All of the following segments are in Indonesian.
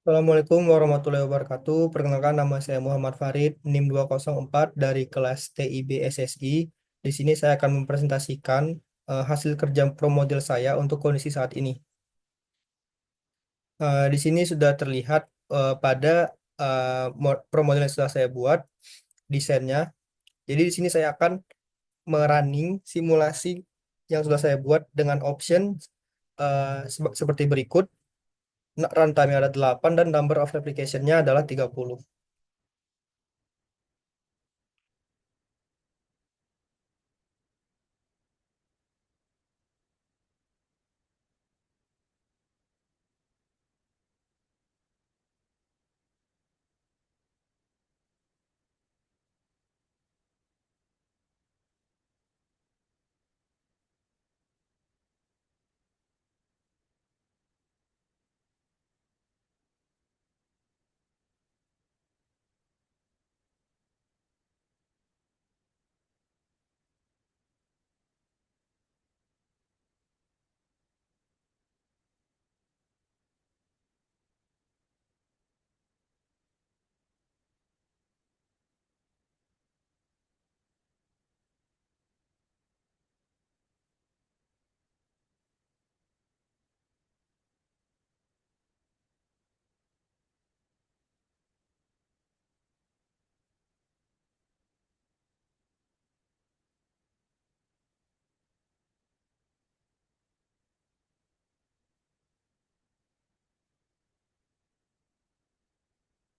Assalamualaikum warahmatullahi wabarakatuh. Perkenalkan nama saya Muhammad Farid, NIM 204 dari kelas TIB SSI. Di sini saya akan mempresentasikan hasil kerja pro model saya untuk kondisi saat ini. Di sini sudah terlihat pada pro model yang sudah saya buat desainnya. Jadi di sini saya akan merunning simulasi yang sudah saya buat dengan option seperti berikut. Runtime ada 8 dan number of replication-nya adalah 30.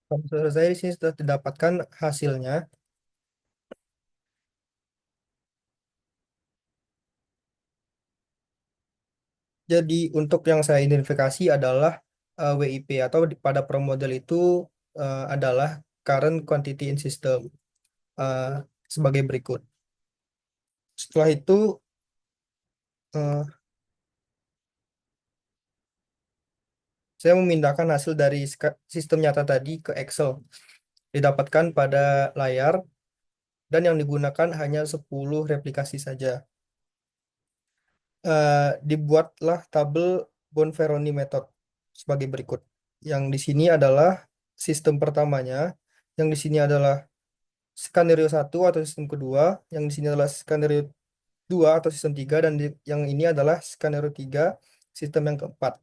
Kalau sudah selesai, di sini sudah didapatkan hasilnya. Jadi untuk yang saya identifikasi adalah WIP atau pada pro model itu adalah current quantity in system eh, sebagai berikut. Setelah itu eh, saya memindahkan hasil dari sistem nyata tadi ke Excel. Didapatkan pada layar dan yang digunakan hanya 10 replikasi saja. Dibuatlah tabel Bonferroni method sebagai berikut. Yang di sini adalah sistem pertamanya, yang di sini adalah skenario satu atau sistem kedua, yang di sini adalah skenario 2 atau sistem 3 dan yang ini adalah skenario 3 sistem yang keempat.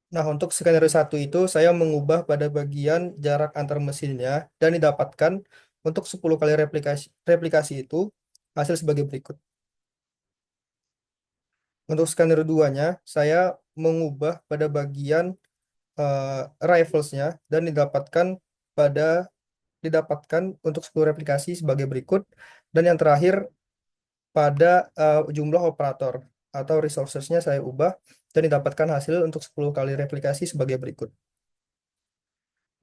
Nah, untuk skenario satu itu saya mengubah pada bagian jarak antar mesinnya dan didapatkan untuk 10 kali replikasi itu hasil sebagai berikut. Untuk skenario 2-nya, saya mengubah pada bagian riflesnya dan pada didapatkan untuk 10 replikasi sebagai berikut, dan yang terakhir pada jumlah operator atau resources-nya saya ubah dan didapatkan hasil untuk 10 kali replikasi sebagai berikut.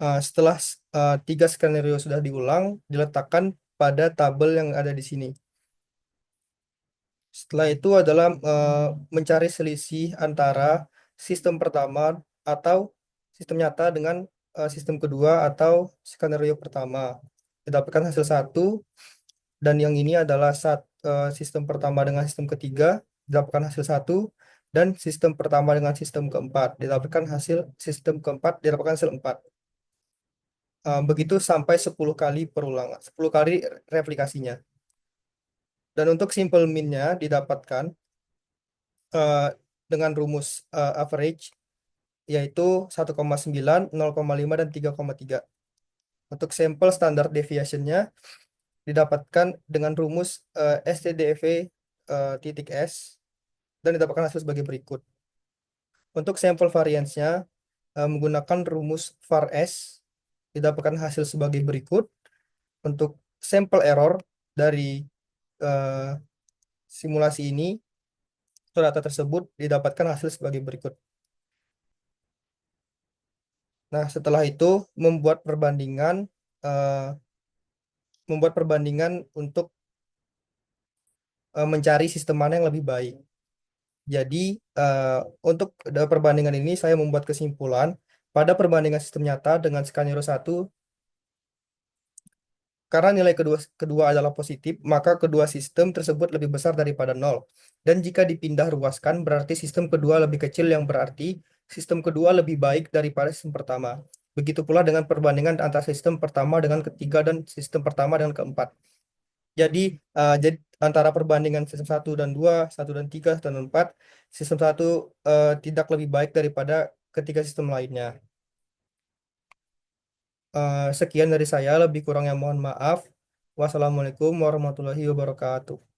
Setelah 3 skenario sudah diulang, diletakkan pada tabel yang ada di sini. Setelah itu adalah mencari selisih antara sistem pertama atau sistem nyata dengan sistem kedua atau skenario pertama. Didapatkan hasil satu, dan yang ini adalah sistem pertama dengan sistem ketiga, didapatkan hasil satu, dan sistem pertama dengan sistem keempat, didapatkan hasil sistem keempat, didapatkan hasil 4. Begitu sampai 10 kali perulangan, 10 kali replikasinya. Dan untuk simple min-nya didapatkan eh, dengan rumus average, yaitu 1,9, 0,5, dan 3,3. Untuk sampel standard deviation-nya didapatkan dengan rumus STDV titik S dan didapatkan hasil sebagai berikut. Untuk sampel variance-nya menggunakan rumus var S didapatkan hasil sebagai berikut. Untuk sampel error dari eh, simulasi ini atau data tersebut didapatkan hasil sebagai berikut. Nah, setelah itu membuat eh, untuk mencari sistem mana yang lebih baik. Jadi, eh, untuk perbandingan ini saya membuat kesimpulan pada perbandingan sistem nyata dengan skenario satu, karena nilai kedua kedua adalah positif, maka kedua sistem tersebut lebih besar daripada nol. Dan jika dipindah ruaskan, berarti sistem kedua lebih kecil, yang berarti sistem kedua lebih baik daripada sistem pertama. Begitu pula dengan perbandingan antara sistem pertama dengan ketiga dan sistem pertama dengan keempat. Jadi, jadi antara perbandingan sistem satu dan 3, 1 dan 4, sistem satu tidak lebih baik daripada ketiga sistem lainnya. Sekian dari saya, lebih kurangnya mohon maaf. Wassalamualaikum warahmatullahi wabarakatuh.